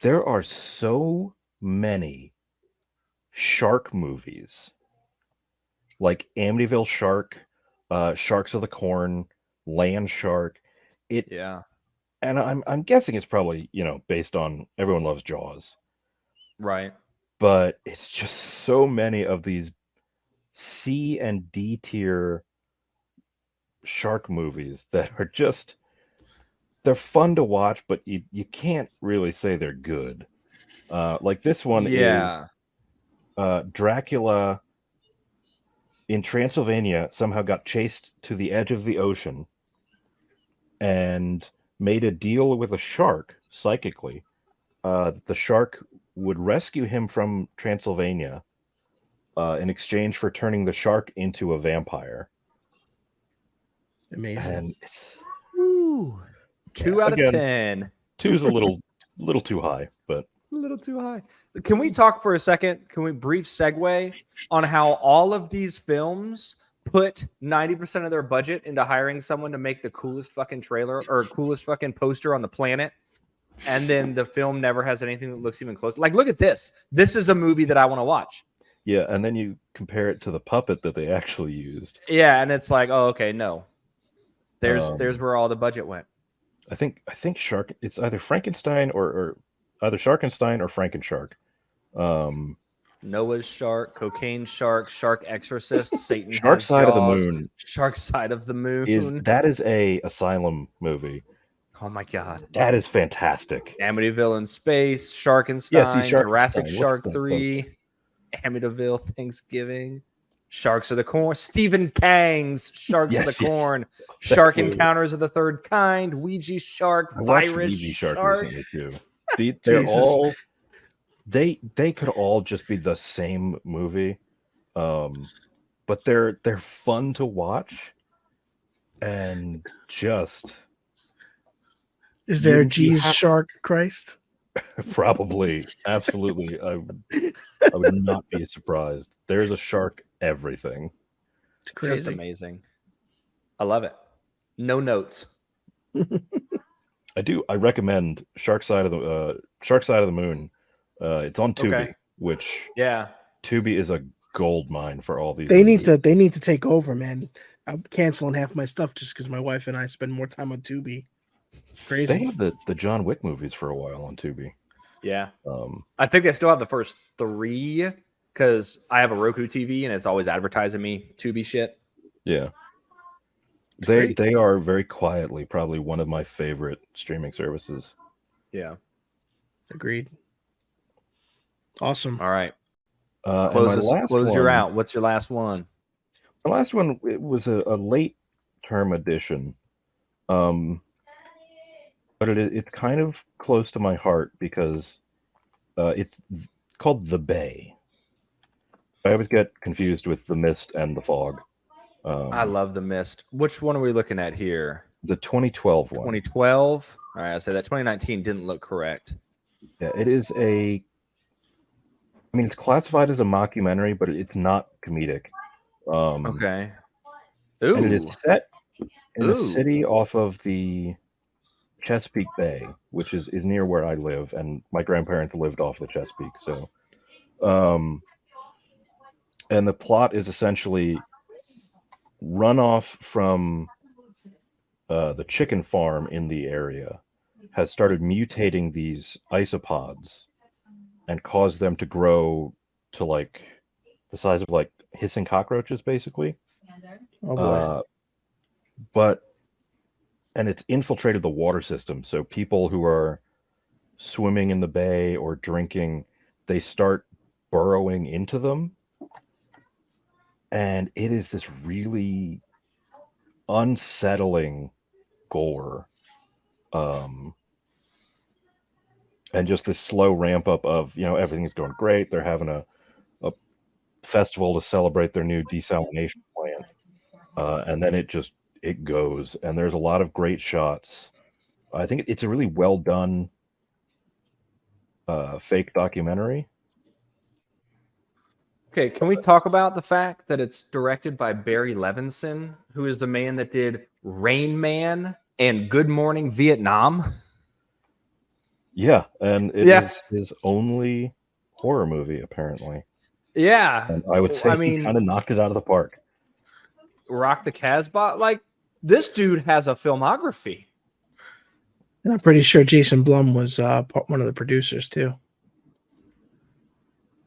there are so many shark movies, like Amityville Shark, Sharks of the Corn, Land Shark. Yeah. And I'm guessing it's probably, based on everyone loves Jaws. Right. But it's just so many of these C and D tier shark movies that are just, they're fun to watch, but you can't really say they're good. Like this one is Dracula in Transylvania somehow got chased to the edge of the ocean and made a deal with a shark psychically. The shark would rescue him from Transylvania in exchange for turning the shark into a vampire. Amazing. And Ooh, 2 out again, of 10. 2 is a little too high, but A little too high. Can we talk for a second? Can we brief segue on how all of these films put 90% of their budget into hiring someone to make the coolest fucking trailer or coolest fucking poster on the planet? And then the film never has anything that looks even close. Like, look at this. This is a movie that I want to watch. yeah, and then you compare it to the puppet that they actually used. Yeah, and it's like, oh, okay, no. There's where all the budget went. I think Shark. It's either Frankenstein or either Sharkenstein or Frankenshark. Noah's Shark, Cocaine Shark, Shark Exorcist, Satan. Shark Has Side of the Jaws, Moon. Shark Side of the Moon. Is a Asylum movie. Oh my god, that is fantastic. Amityville in Space, Sharkenstein, Yeah, see, Jurassic Sharkenstein. Shark 3, Amityville Thanksgiving, Sharks of the Corn, Stephen Kang's Sharks of the Corn, Shark Encounters of the Third Kind, Ouija Shark, Virus Ouija Shark recently too. They're all they could all just be the same movie, but they're fun to watch, and just is there a Jesus Shark Christ? Probably, absolutely. I would not be surprised. There's a shark everything. It's crazy. Just amazing. I love it. No notes. I recommend Shark Side of the Moon. It's on Tubi, which Tubi is a gold mine for all these. They need to take over, man. I'm canceling half my stuff just because my wife and I spend more time on Tubi. Crazy. They had the John Wick movies for a while on Tubi. Yeah. I think they still have the first 3 because I have a Roku TV and it's always advertising me Tubi shit. Yeah. They are very quietly probably one of my favorite streaming services. Yeah. Agreed. Awesome. All right. Close your out. What's your last one? The last one, it was a late term edition. But it's kind of close to my heart because it's called The Bay. I always get confused with The Mist and The Fog. I love The Mist. Which one are we looking at here? The 2012 one. 2012? All right, I said that 2019 didn't look correct. Yeah, it is it's classified as a mockumentary, but it's not comedic. Okay. Ooh. And it is set in a city off of the Chesapeake Bay, which is near where I live, and my grandparents lived off the Chesapeake. So, and the plot is essentially runoff from the chicken farm in the area has started mutating these isopods and caused them to grow to like the size of like hissing cockroaches, basically. Oh boy. But and it's infiltrated the water system. So people who are swimming in the bay or drinking, they start burrowing into them. And it is this really unsettling gore. And just this slow ramp up of, everything's going great. They're having a festival to celebrate their new desalination plant. And then it goes. And there's a lot of great shots. I think it's a really well done fake documentary. Okay, can we talk about the fact that it's directed by Barry Levinson, who is the man that did Rain Man and Good Morning Vietnam? Yeah, and it is his only horror movie, apparently. Yeah. And I would say he kind of knocked it out of the park. Rock the Casbah. Like, this dude has a filmography. And I'm pretty sure Jason Blum was one of the producers too.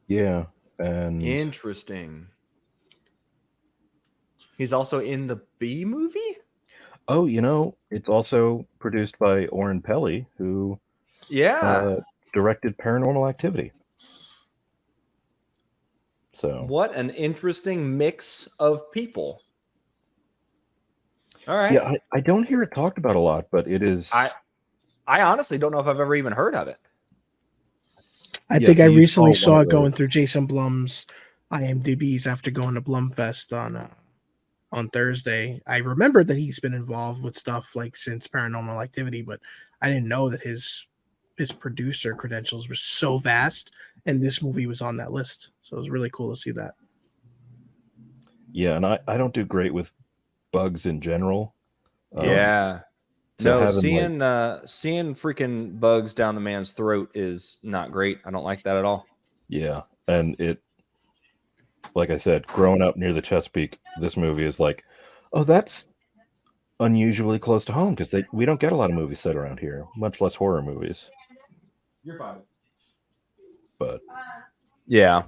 Yeah. And interesting. He's also in the B movie? Oh, it's also produced by Oren Peli, who directed Paranormal Activity. So what an interesting mix of people. All right. Yeah, I don't hear it talked about a lot, but it is. I honestly don't know if I've ever even heard of it. I think I recently saw it going through Jason Blum's IMDb's after going to Blumfest on Thursday. I remembered that he's been involved with stuff like since Paranormal Activity, but I didn't know that his producer credentials were so vast, and this movie was on that list. So it was really cool to see that. Yeah, and I don't do great with bugs in general. Yeah. So no, seeing freaking bugs down the man's throat is not great. I don't like that at all. Yeah, and it, like I said, growing up near the Chesapeake, this movie is like, oh, that's unusually close to home because we don't get a lot of movies set around here, much less horror movies. You're fine. But yeah.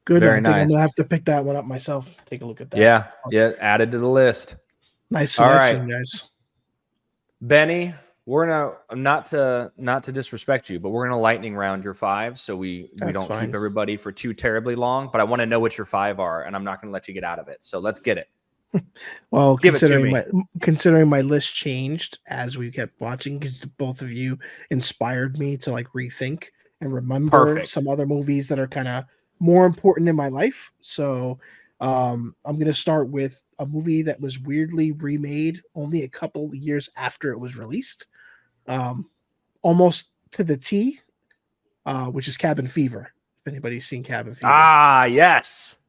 Good. Very I think nice. I'm gonna have to pick that one up myself. Take a look at that. Yeah. Added to the list. Nice selection, All right. guys. Benny, we're gonna not to disrespect you, but we're gonna lightning round your 5, so we don't keep everybody for too terribly long. But I want to know what your 5 are, and I'm not gonna let you get out of it. So let's get it. Well, Give it to me. considering my list changed as we kept watching, because both of you inspired me to like rethink and remember some other movies that are kind of more important in my life. So I'm going to start with a movie that was weirdly remade only a couple years after it was released, almost to the T, which is Cabin Fever. If anybody's seen Cabin Fever. Ah, yes.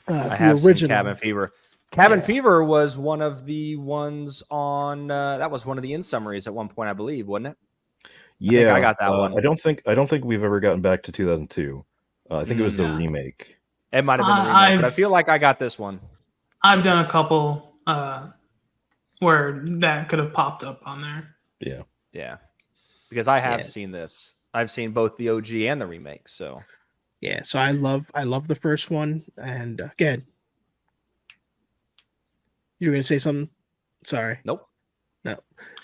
I have original seen Cabin Fever. Cabin Fever was one of the ones on that was one of the in summaries at one point, I believe, wasn't it? Yeah, I got that one. I don't think we've ever gotten back to 2002. I think it was the remake. It might have been the remake, but I feel like I got this one. I've done a couple where that could have popped up on there. Yeah. Because I have seen this. I've seen both the OG and the remake. So so I love the first one. And again, you were gonna say something? Sorry. Nope.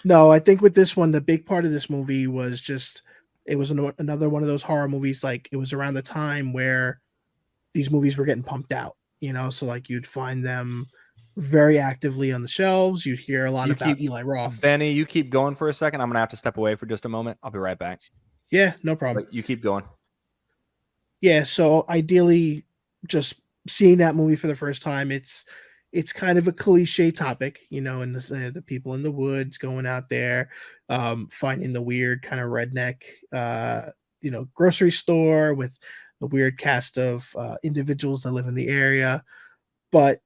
No. I think with this one, the big part of this movie was just it was another one of those horror movies. Like it was around the time where these movies were getting pumped out, so like you'd find them very actively on the shelves. You'd hear a lot about Eli Roth. Benny, you keep going for a second. I'm gonna have to step away for just a moment. I'll be right back. Yeah, no problem. But you keep going. Yeah, so ideally, just seeing that movie for the first time, it's kind of a cliche topic, and the people in the woods going out there, finding the weird kind of redneck, grocery store with the weird cast of individuals that live in the area. But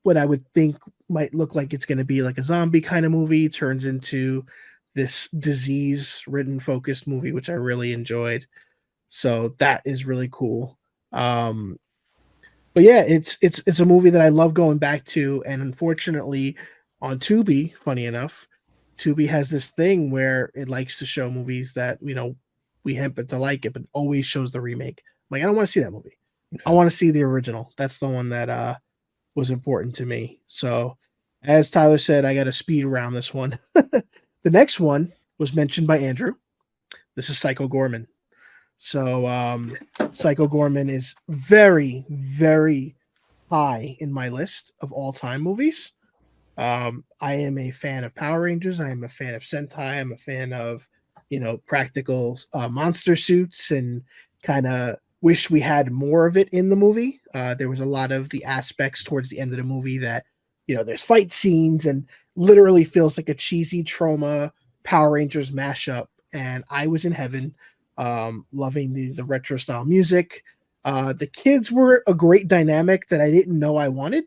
what I would think might look like it's going to be like a zombie kind of movie turns into this disease-ridden focused movie, which I really enjoyed. So that is really cool. But yeah, it's a movie that I love going back to, and unfortunately, on Tubi, funny enough, Tubi has this thing where it likes to show movies that we happen to like it, but always shows the remake. I'm like, I don't want to see that movie. I want to see the original. That's the one that was important to me. So, as Tyler said, I got to speed around this one. The next one was mentioned by Andrew. This is Psycho Gorman. So, Psycho Gorman is very, very high in my list of all-time movies. I am a fan of Power Rangers. I am a fan of Sentai. I'm a fan of, practical monster suits, and kind of wish we had more of it in the movie. There was a lot of the aspects towards the end of the movie that, there's fight scenes and literally feels like a cheesy Trauma Power Rangers mashup. And I was in heaven, loving the retro style music. The kids were a great dynamic that I didn't know I wanted.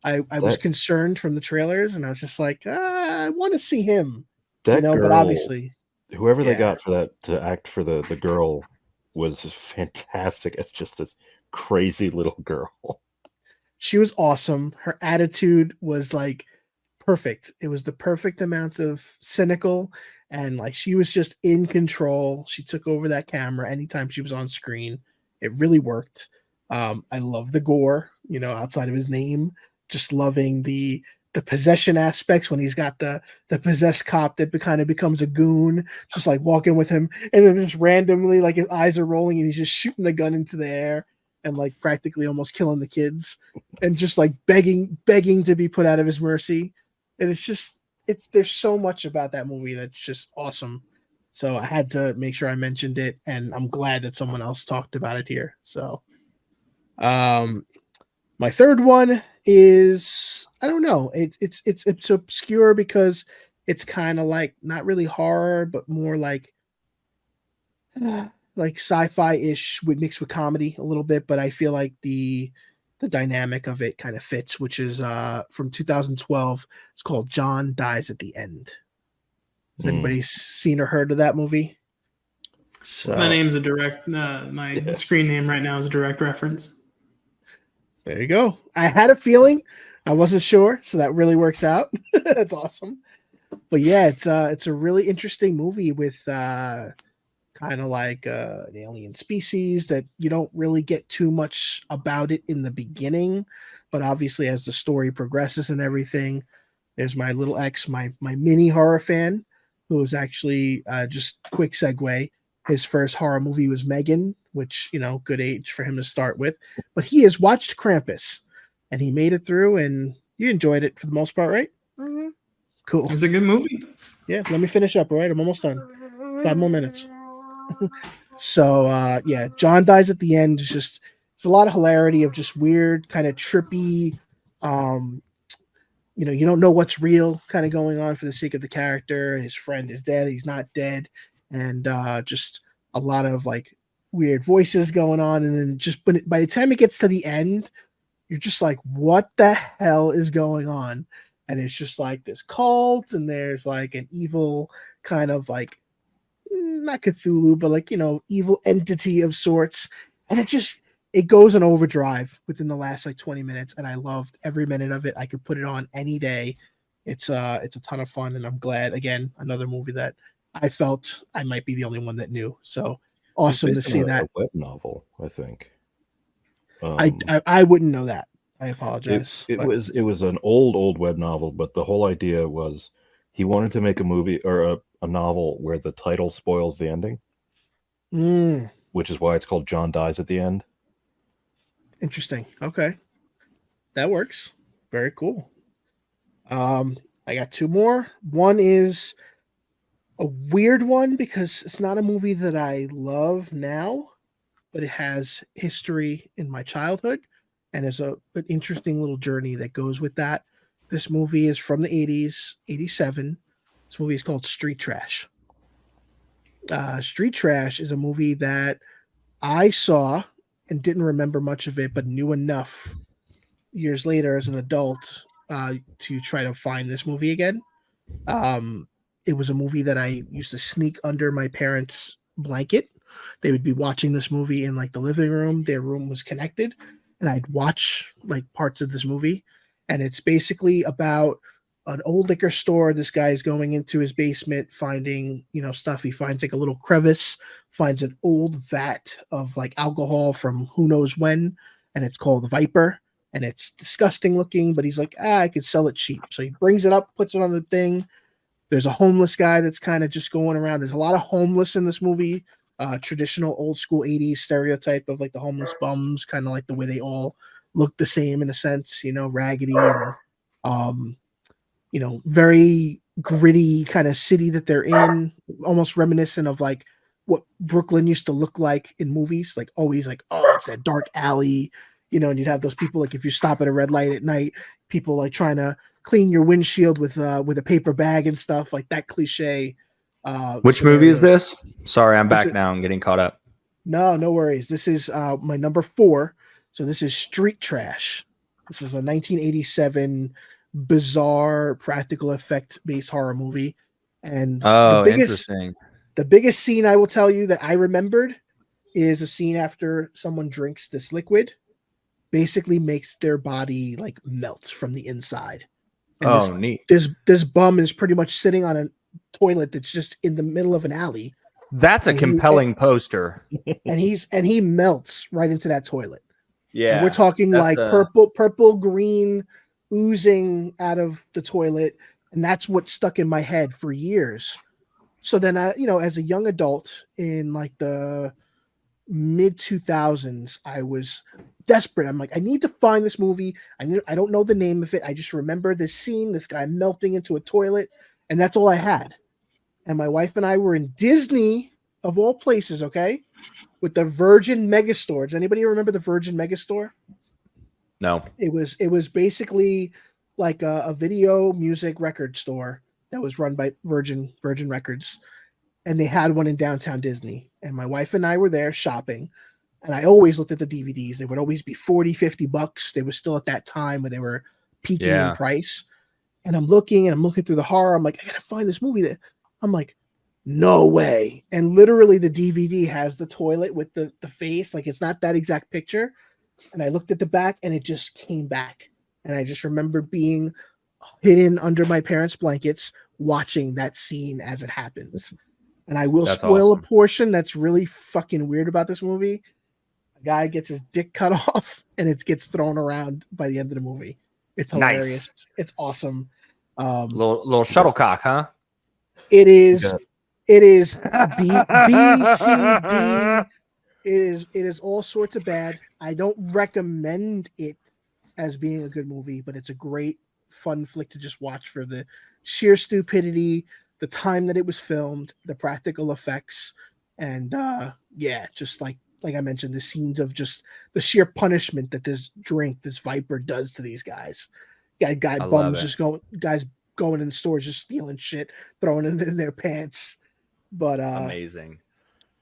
I was concerned from the trailers, and I was just like, I want to see him. That girl, but obviously, whoever they got for that to act for the girl was fantastic. It's just this crazy little girl. She was awesome. Her attitude was like perfect. It was the perfect amount of cynical, and like she was just in control. She took over that camera anytime she was on screen. It really worked. I love the gore, outside of his name. Just loving the possession aspects when he's got the possessed cop that kind of becomes a goon, just like walking with him, and then just randomly, like his eyes are rolling and he's just shooting the gun into the air and like practically almost killing the kids, and just like begging to be put out of his mercy. And there's so much about that movie that's just awesome. So I had to make sure I mentioned it, and I'm glad that someone else talked about it here. So, my third one is, I don't know. It's obscure because it's kind of like not really horror, but more like sci-fi-ish mixed with comedy a little bit. But I feel like the dynamic of it kind of fits, which is from 2012. It's called John Dies at the End. Has anybody seen or heard of that movie? So, my name's a direct. My screen name right now is a direct reference. There you go. I had a feeling. I wasn't sure, so that really works out. That's awesome. But yeah, it's a really interesting movie with kind of like an alien species that you don't really get too much about it in the beginning, but obviously as the story progresses and everything, there's my little ex, my mini horror fan, who was actually just quick segue. His first horror movie was Megan, which, good age for him to start with. But he has watched Krampus, and he made it through, and you enjoyed it for the most part, right? Mm-hmm. Cool. It's a good movie. Yeah, let me finish up, all right? I'm almost done. 5 more minutes. So, yeah, John Dies at the End. It's a lot of hilarity of just weird, kind of trippy, you don't know what's real kind of going on for the sake of the character. His friend is dead. He's not dead. And just a lot of like weird voices going on. And then just by the time it gets to the end, you're just like, what the hell is going on? And it's just like this cult, and there's like an evil kind of like, not Cthulhu, but like, evil entity of sorts. And it goes in overdrive within the last like 20 minutes. And I loved every minute of it. I could put it on any day. It's a ton of fun. And I'm glad, again, another movie that I felt I might be the only one that knew. So awesome to see that. A web novel, I think. I wouldn't know that. I apologize. It was an old web novel, but the whole idea was he wanted to make a movie or a novel where the title spoils the ending, which is why it's called John Dies at the End. Interesting. Okay, that works. Very cool. I got 2 more. One is a weird one because it's not a movie that I love now, but it has history in my childhood, and there's an interesting little journey that goes with that. This movie is from the 80s, 87. This movie is called Street Trash. Street Trash is a movie that I saw and didn't remember much of it, but knew enough years later as an adult to try to find this movie again. It was a movie that I used to sneak under my parents' blanket. They would be watching this movie in like the living room. Their room was connected. and I'd watch like parts of this movie, and it's basically about an old liquor store. This guy is going into his basement, finding, stuff. He finds like a little crevice, finds an old vat of like alcohol from who knows when, and it's called Viper, and it's disgusting looking, but he's like, I could sell it cheap. So he brings it up, puts it on the thing. There's a homeless guy that's kind of just going around. There's a lot of homeless in this movie. Traditional old school 80s stereotype of like the homeless bums, kind of like the way they all look the same in a sense, raggedy and very gritty kind of city that they're in, almost reminiscent of like what Brooklyn used to look like in movies, like always like, oh, it's that dark alley, and you'd have those people like if you stop at a red light at night, people like trying to clean your windshield with a paper bag and stuff like that cliche. Which movie is this? Sorry, I'm back now. I'm getting caught up. No worries. This is my number 4. So this is Street Trash. This is a 1987 bizarre practical effect based horror movie. And interesting. The biggest scene I will tell you that I remembered is a scene after someone drinks this liquid, basically makes their body like melt from the inside. And neat. This bum is pretty much sitting on a toilet that's just in the middle of an alley. That's a compelling poster. And he melts right into that toilet. Yeah. And we're talking like purple, green oozing out of the toilet. And that's what stuck in my head for years. So then I, as a young adult in like the mid 2000s, I was desperate. I'm like, I need to find this movie. I don't know the name of it. I just remember this scene, this guy melting into a toilet, and that's all I had. And my wife and I were in Disney, of all places, okay, with the Virgin Megastore. Does anybody remember the Virgin Megastore? No. It was basically like a video music record store that was run by Virgin Records, and they had one in downtown Disney. And my wife and I were there shopping, and I always looked at the DVDs. They would always be $40-$50. They were still at that time where they were peaking in price. And I'm looking through the horror. I'm like, I gotta find this movie. I'm like, no way. And literally the DVD has the toilet with the face. Like it's not that exact picture. And I looked at the back and it just came back. And I just remember being hidden under my parents' blankets watching that scene as it happens. And I will spoil a portion that's really fucking weird about this movie. A guy gets his dick cut off and it gets thrown around by the end of the movie. It's hilarious. Nice. It's awesome. Little shuttlecock, huh? It is. Yeah. It is B, C, D. It is all sorts of bad. I don't recommend it as being a good movie, but it's a great, fun flick to just watch for the sheer stupidity, the time that it was filmed, the practical effects, and just like I mentioned, the scenes of just the sheer punishment that this Viper does to these guys. Guys going in the stores just stealing shit, throwing it in their pants. But amazing.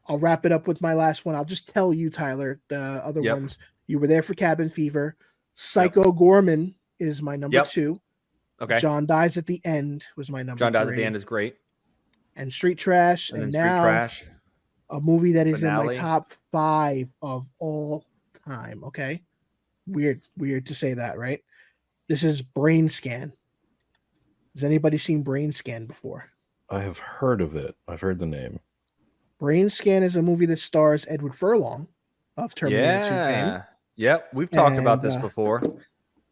I'll wrap it up with my last one. I'll just tell you, Tyler, the other ones. You were there for Cabin Fever. Psycho Gorman is my number 2. Okay. John Dies at the End was my number 3. John Dies at the End is great. And Street Trash. And now Street Trash. A movie that is Finale. In my top 5 of all time. Okay. Weird to say that, right? This is Brain Scan. Has anybody seen Brain Scan before? I have heard of it. I've heard the name. Brain Scan is a movie that stars Edward Furlong of Terminator 2 fame. Yep, we've talked about this before.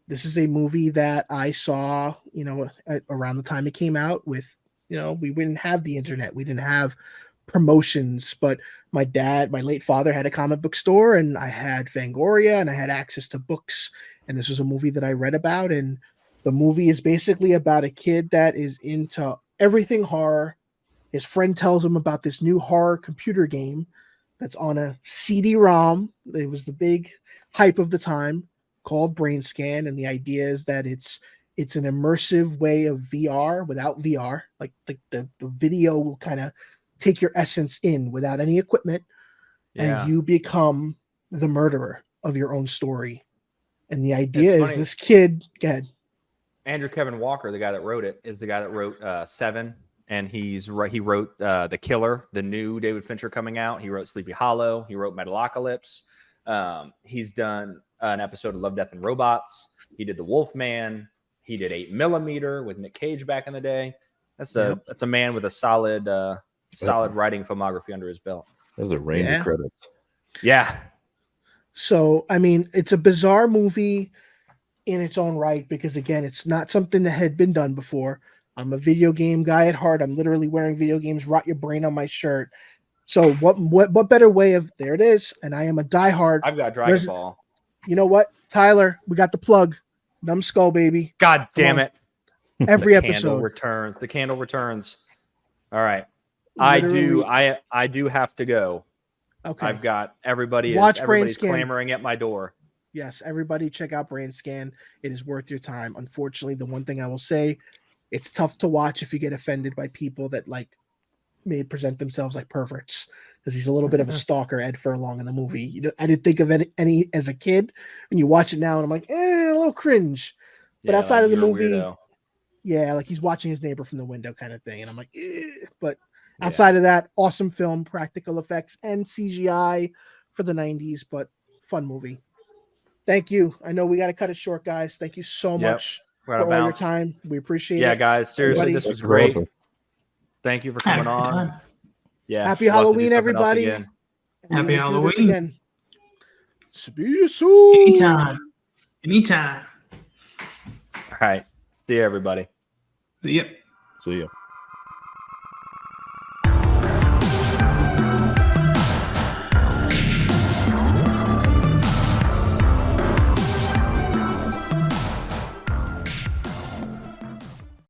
This is a movie that I saw, around the time it came out with, we didn't have the internet. We didn't have promotions, but my late father had a comic book store, and I had Fangoria, and I had access to books. And this was a movie that I read about. And the movie is basically about a kid that is into everything horror. His friend tells him about this new horror computer game that's on a CD-ROM. It was the big hype of the time, called Brain Scan, and the idea is that it's an immersive way of VR without VR. Like the video will kind of take your essence in without any equipment, and you become the murderer of your own story. And the idea is this kid. Go ahead. Andrew Kevin Walker, the guy that wrote it, is the guy that wrote Seven, and he wrote The Killer, the new David Fincher coming out. He wrote Sleepy Hollow. He wrote Metalocalypse. He's done an episode of Love, Death, and Robots. He did The Wolfman. He did 8mm with Nick Cage back in the day. That's a man with a solid writing filmography under his belt. There's a range of credits. Yeah. So, I mean, it's a bizarre movie in its own right because, again, it's not something that had been done before. I'm a video game guy at heart. I'm literally wearing video games, rot your brain on my shirt. So what better way of, there it is. And I am a diehard. I've got Dragon Ball. You know what, Tyler, we got the plug. Numbskull, baby. God damn it. Every The episode. candle returns. All right. Literally. I do have to go. Okay. I've got everybody's Brainscan. clamoring at my door. Yes, everybody check out Brainscan. It is worth your time. Unfortunately, the one thing I will say, it's tough to watch if you get offended by people that may present themselves like perverts, because he's a little bit of a stalker, Ed Furlong, in the movie. I didn't think of any as a kid. When you watch it now, and I'm like, a little cringe. But outside of the movie, he's watching his neighbor from the window kind of thing. And I'm like, but outside of that, awesome film, practical effects, and CGI for the 90s, but fun movie. Thank you. I know we got to cut it short, guys. Thank you so much for all your time. We appreciate it. Yeah, guys, seriously, this was great. Thank you for coming on. Yeah. Happy Halloween, everybody. Happy Halloween. See you soon. Anytime. All right. See you, everybody. See ya. See ya.